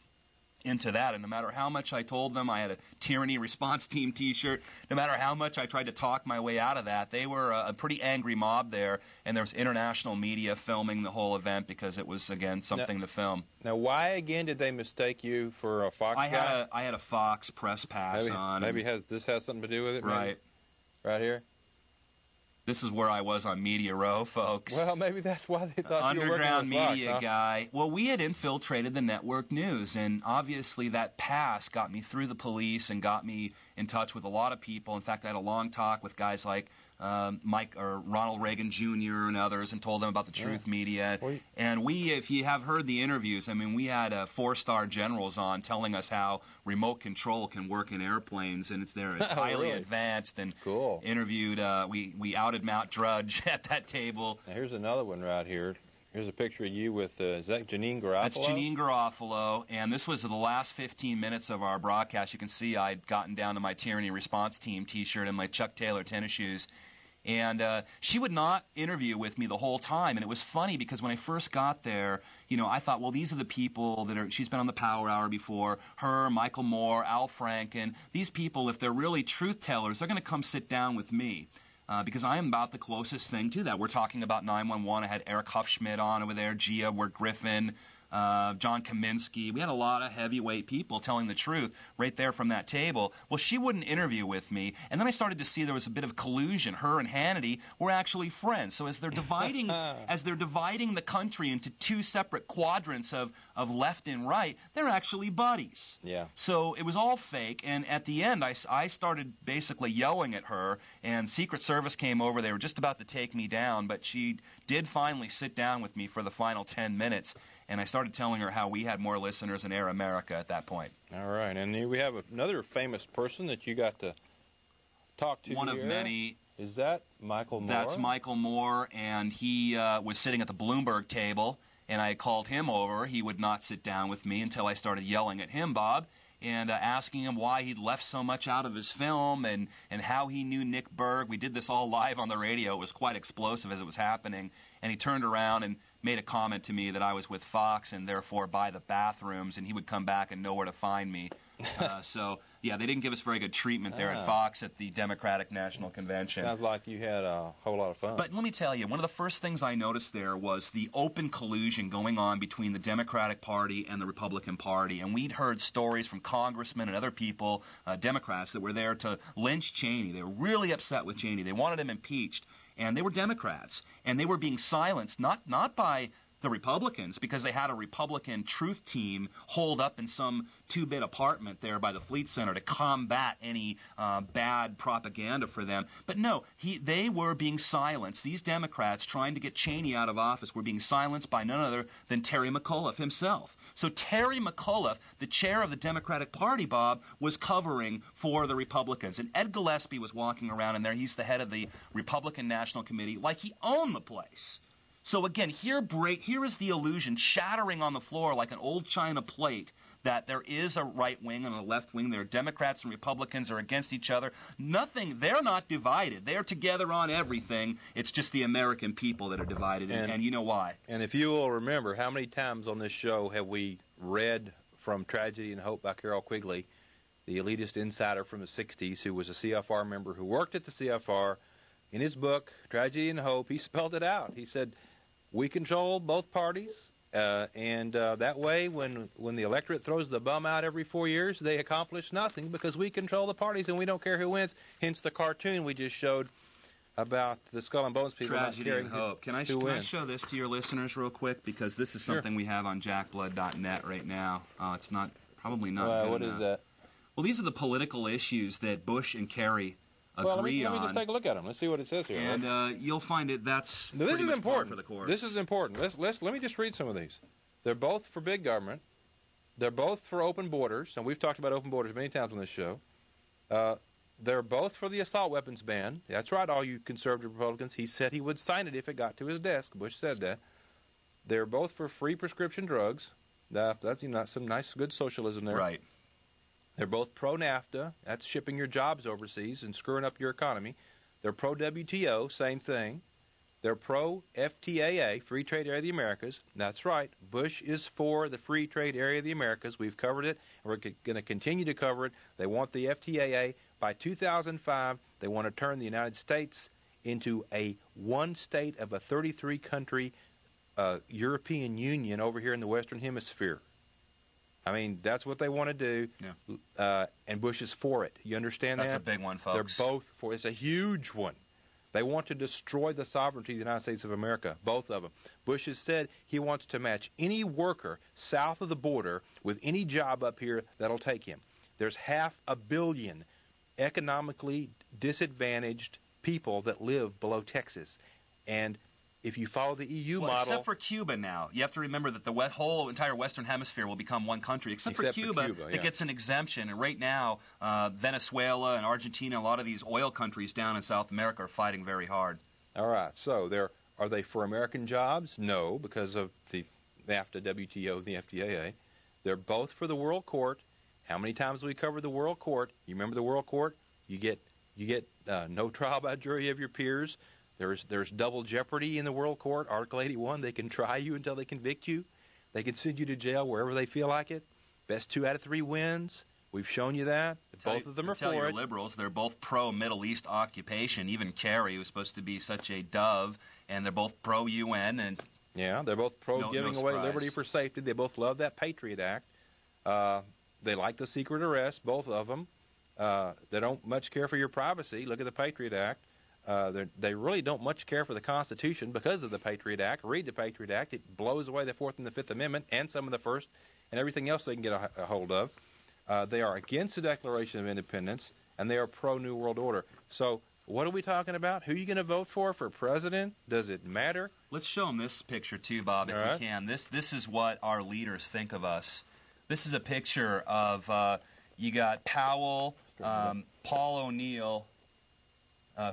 into that, and no matter how much I told them, I had a Tyranny Response Team t-shirt, no matter how much I tried to talk my way out of that, they were a pretty angry mob there, and there was international media filming the whole event because it was, again, something to film. Now, why, again, did they mistake you for a Fox guy? I had a Fox press pass on. Maybe this has something to do with it? Right. Maybe? Right here? This is where I was on Media Row, folks. Well, maybe that's why they thought you were working Underground with Fox, media huh? guy. Well, we had infiltrated the network news, and obviously that pass got me through the police and got me in touch with a lot of people. In fact, I had a long talk with guys like Ronald Reagan Jr. and others, and told them about the Truth Media. And we, if you have heard the interviews, I mean, we had 4-star generals on telling us how remote control can work in airplanes, and it's highly advanced. And cool. Interviewed, we outed Mount Drudge at that table. Now here's another one right here. Here's a picture of you with, is that Janine Garofalo? That's Janine Garofalo, and this was the last 15 minutes of our broadcast. You can see I'd gotten down to my Tyranny Response Team T-shirt and my Chuck Taylor tennis shoes. And she would not interview with me the whole time. And it was funny because when I first got there, you know, I thought, well, these are the people that she's been on the Power Hour before, her, Michael Moore, Al Franken. These people, if they're really truth tellers, they're going to come sit down with me. Because I am about the closest thing to that. We're talking about 911. I had Eric Huffschmidt on over there, Gia Wirt-Griffin, John Kaminsky. We had a lot of heavyweight people telling the truth right there from that table. Well, she wouldn't interview with me, and then I started to see there was a bit of collusion. Her and Hannity were actually friends. So as they're dividing, the country into two separate quadrants of left and right, they're actually buddies. Yeah. So it was all fake, and at the end, I started basically yelling at her, and Secret Service came over. They were just about to take me down, but she did finally sit down with me for the final 10 minutes. And I started telling her how we had more listeners than Air America at that point. All right. And here we have another famous person that you got to talk to. One of many. Is that Michael Moore? That's Michael Moore, and he was sitting at the Bloomberg table, and I called him over. He would not sit down with me until I started yelling at him, Bob, and asking him why he'd left so much out of his film and how he knew Nick Berg. We did this all live on the radio. It was quite explosive as it was happening. And he turned around and made a comment to me that I was with Fox and therefore by the bathrooms, and he would come back and know where to find me. So, yeah, they didn't give us very good treatment there at Fox at the Democratic National Convention. Sounds like you had a whole lot of fun. But let me tell you, one of the first things I noticed there was the open collusion going on between the Democratic Party and the Republican Party. And we'd heard stories from congressmen and other people, Democrats, that were there to lynch Cheney. They were really upset with Cheney. They wanted him impeached. And they were Democrats. And they were being silenced, not by the Republicans, because they had a Republican truth team holed up in some two-bit apartment there by the Fleet Center to combat any bad propaganda for them. But no, they were being silenced. These Democrats trying to get Cheney out of office were being silenced by none other than Terry McAuliffe himself. So Terry McAuliffe, the chair of the Democratic Party, Bob, was covering for the Republicans. And Ed Gillespie was walking around in there. He's the head of the Republican National Committee, like he owned the place. So again, here is the illusion shattering on the floor like an old china plate that there is a right wing and a left wing. There are Democrats and Republicans are against each other. Nothing. They're not divided. They're together on everything. It's just the American people that are divided, and you know why. And if you will remember, how many times on this show have we read from Tragedy and Hope by Carol Quigley, the elitist insider from the 60s who was a CFR member who worked at the CFR. In his book, Tragedy and Hope, he spelled it out. He said, we control both parties. And that way, when the electorate throws the bum out every 4 years, they accomplish nothing because we control the parties and we don't care who wins. Hence the cartoon we just showed about the Skull and Bones people. Tragedy and Hope. Can I show this to your listeners real quick? Because this is something we have on jackblood.net right now. It's probably not good what enough. Is that? Well, these are the political issues that Bush and Kerry agree on. Let me just take a look at them. Let's see what it says here. And you'll find this is important. For the course. This is important. Let me just read some of these. They're both for big government. They're both for open borders, and we've talked about open borders many times on this show. They're both for the assault weapons ban. That's right, all you conservative Republicans. He said he would sign it if it got to his desk. Bush said that. They're both for free prescription drugs. That's some nice, good socialism there. Right. They're both pro-NAFTA. That's shipping your jobs overseas and screwing up your economy. They're pro-WTO, same thing. They're pro-FTAA, Free Trade Area of the Americas. That's right. Bush is for the Free Trade Area of the Americas. We've covered it, and we're going to continue to cover it. They want the FTAA. By 2005, they want to turn the United States into a one state of a 33-country European Union over here in the Western Hemisphere. I mean, that's what they want to do, and Bush is for it. You understand that? That's a big one, folks. They're both for it. It's a huge one. They want to destroy the sovereignty of the United States of America, both of them. Bush has said he wants to match any worker south of the border with any job up here that'll take him. There's 500 million economically disadvantaged people that live below Texas. And if you follow the EU well, model... except for Cuba now. You have to remember that the whole entire Western Hemisphere will become one country, except for Cuba that gets an exemption. And right now, Venezuela and Argentina, a lot of these oil countries down in South America are fighting very hard. All right. So are they for American jobs? No, because of the NAFTA, WTO, and the FTAA. They're both for the World Court. How many times have we covered the World Court? You remember the World Court? You get no trial by jury of your peers. There's double jeopardy in the World Court. Article 81, they can try you until they convict you. They can send you to jail wherever they feel like it. Best 2 out of 3 wins. We've shown you that. Both of them are for your it. Liberals, they're both pro-Middle East occupation. Even Kerry was supposed to be such a dove, and they're both pro-UN. And yeah, they're both pro-giving away liberty for safety. They both love that Patriot Act. They like the secret arrest, both of them. They don't much care for your privacy. Look at the Patriot Act. They really don't much care for the Constitution because of the Patriot Act. Read the Patriot Act. It blows away the Fourth and the Fifth Amendment and some of the First and everything else they can get a hold of. They are against the Declaration of Independence, and they are pro-New World Order. So what are we talking about? Who are you going to vote for president? Does it matter? Let's show them this picture too, Bob, if we can. This is what our leaders think of us. This is a picture of, you got Powell, Paul O'Neill,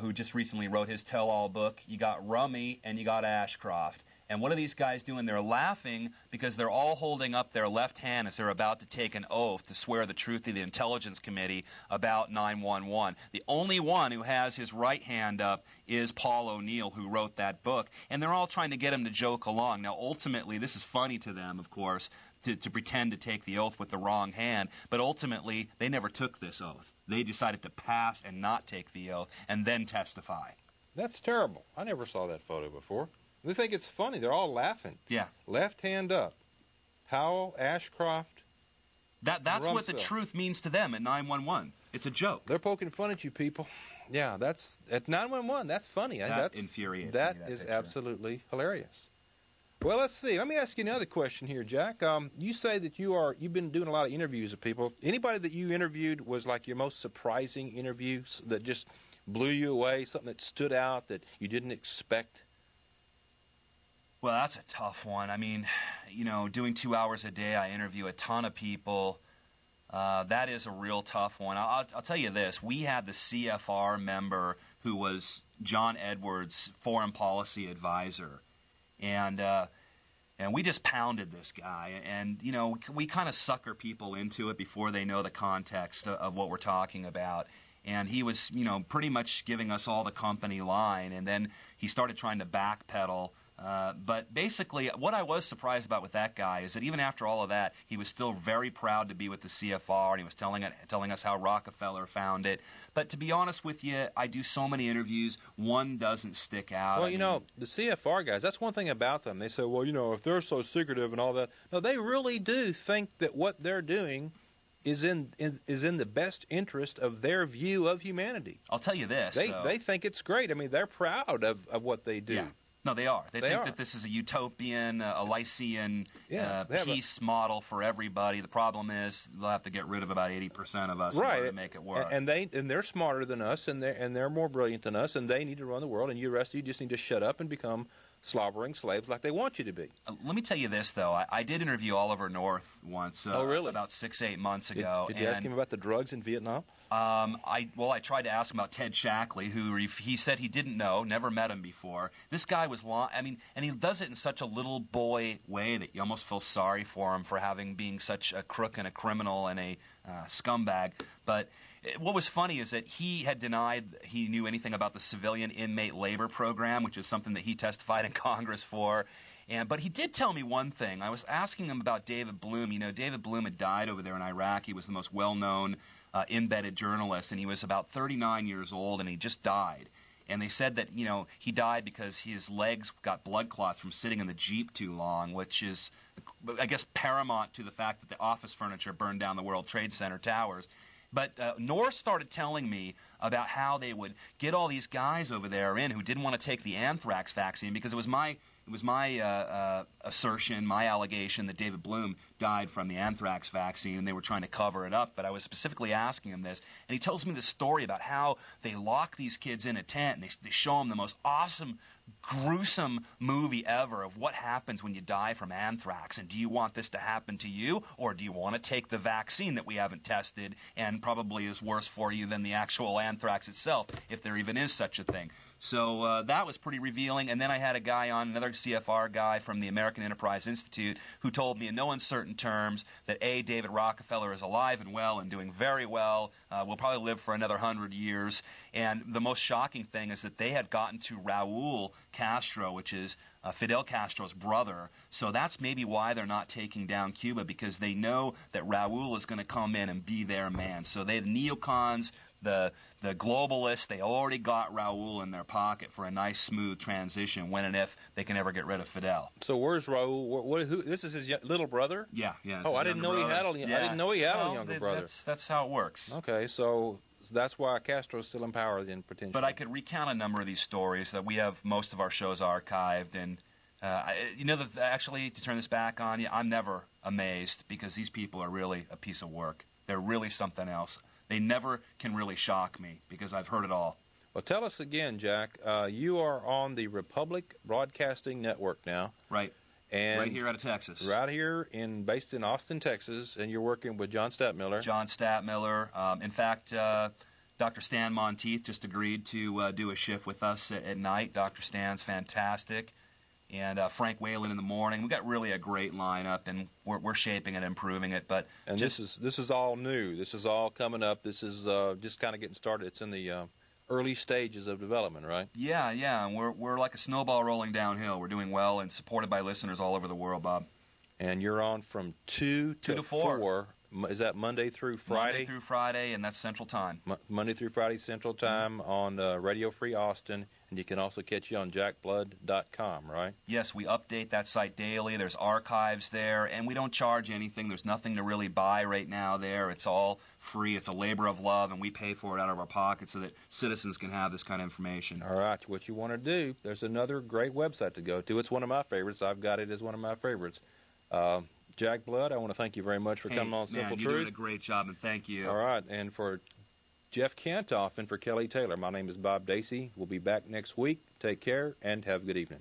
who just recently wrote his tell-all book. You got Rummy, and you got Ashcroft. And what are these guys doing? They're laughing because they're all holding up their left hand as they're about to take an oath to swear the truth to the Intelligence Committee about 9/11. The only one who has his right hand up is Paul O'Neill, who wrote that book. And they're all trying to get him to joke along. Now, ultimately, this is funny to them, of course, to pretend to take the oath with the wrong hand. But ultimately, they never took this oath. They decided to pass and not take the oath and then testify. That's terrible. I never saw that photo before. They think it's funny. They're all laughing. Yeah. Left hand up. Powell, Ashcroft. That's what the truth means to them at 911. It's a joke. They're poking fun at you people. Yeah, that's at 911. That's funny. That infuriates me. That is picture. Absolutely hilarious. Well, let's see. Let me ask you another question here, Jack. You say that you've been doing a lot of interviews with people. Anybody that you interviewed was like your most surprising interview that just blew you away, something that stood out that you didn't expect? Well, that's a tough one. I mean, doing 2 hours a day, I interview a ton of people. That is a real tough one. I'll tell you this. We had the CFR member who was John Edwards' foreign policy advisor. And we just pounded this guy. And, we kind of sucker people into it before they know the context of what we're talking about. And he was, pretty much giving us all the company line. And then he started trying to backpedal. But basically, what I was surprised about with that guy is that even after all of that, he was still very proud to be with the CFR, and he was telling us how Rockefeller found it. But to be honest with you, I do so many interviews, one doesn't stick out. Well, the CFR guys, that's one thing about them. They say, well, if they're so secretive and all that. No, they really do think that what they're doing is in the best interest of their view of humanity. I'll tell you this, They think it's great. I mean, they're proud of what they do. Yeah. No, they are. They think that this is a utopian, a Lycean peace model for everybody. The problem is they'll have to get rid of about 80% of us in order to make it work. And they're smarter than us, and they're more brilliant than us, and they need to run the world. And you rest of you just need to shut up and become slobbering slaves like they want you to be. Let me tell you this, though. I did interview Oliver North once. Oh, really? About 6-8 months ago. Did you ask him about the drugs in Vietnam? I tried to ask him about Ted Shackley, who he said he didn't know, never met him before. This guy was and he does it in such a little boy way that you almost feel sorry for him for being such a crook and a criminal and a scumbag. But what was funny is that he had denied he knew anything about the civilian inmate labor program, which is something that he testified in Congress for. But he did tell me one thing. I was asking him about David Bloom. David Bloom had died over there in Iraq. He was the most well-known embedded journalist, and he was about 39 years old, and he just died. And they said that, he died because his legs got blood clots from sitting in the Jeep too long, which is, I guess, paramount to the fact that the office furniture burned down the World Trade Center towers. But North started telling me about how they would get all these guys over there who didn't want to take the anthrax vaccine because it was my It was my assertion, my allegation that David Bloom died from the anthrax vaccine, and they were trying to cover it up. But I was specifically asking him this, and he tells me this story about how they lock these kids in a tent, and they show them the most awesome, gruesome movie ever of what happens when you die from anthrax. And do you want this to happen to you, or do you want to take the vaccine that we haven't tested and probably is worse for you than the actual anthrax itself, if there even is such a thing? So that was pretty revealing. And then I had a guy on, another CFR guy from the American Enterprise Institute, who told me in no uncertain terms that A, David Rockefeller is alive and well and doing very well, will probably live for another 100 years. And the most shocking thing is that they had gotten to Raul Castro, which is Fidel Castro's brother. So that's maybe why they're not taking down Cuba, because they know that Raul is going to come in and be their man. So the neocons, the globalists, they already got Raul in their pocket for a nice, smooth transition when and if they can ever get rid of Fidel. So where's Raul? Who, this is his little brother? Yeah. Oh, I didn't know he had a. Yeah. I didn't know he had a younger brother. That's how it works. Okay, so that's why Castro's still in power then, potentially. But I could recount a number of these stories. That we have most of our shows archived, and actually, to turn this back on you, I'm never amazed, because these people are really a piece of work. They're really something else. They never can really shock me, because I've heard it all. Well, tell us again, Jack. You are on the Republic Broadcasting Network now. Right. And right here out of Texas. Right here, based in Austin, Texas, and you're working with John Stadtmiller. John Stadtmiller. In fact, Dr. Stan Monteith just agreed to do a shift with us at night. Dr. Stan's fantastic. And Frank Whalen in the morning. We've got really a great lineup, and we're shaping it, improving it. But this is all new. This is all coming up. This is just kind of getting started. It's in the early stages of development, right? Yeah. And we're like a snowball rolling downhill. We're doing well and supported by listeners all over the world, Bob. And you're on from 2 to 4. Is that Monday through Friday? Monday through Friday, and that's Central Time. Monday through Friday Central Time on Radio Free Austin, and you can also catch you on jackblood.com, right? Yes, we update that site daily. There's archives there, and we don't charge anything. There's nothing to really buy right now there. It's all free. It's a labor of love, and we pay for it out of our pockets so that citizens can have this kind of information. All right, what you want to do, there's another great website to go to. It's one of my favorites. I've got it as one of my favorites. Jack Blood, I want to thank you very much for coming on Simple Truth. You're doing a great job, and thank you. All right, and for Jeff Kantoff and for Kelly Taylor, my name is Bob Dacey. We'll be back next week. Take care, and have a good evening.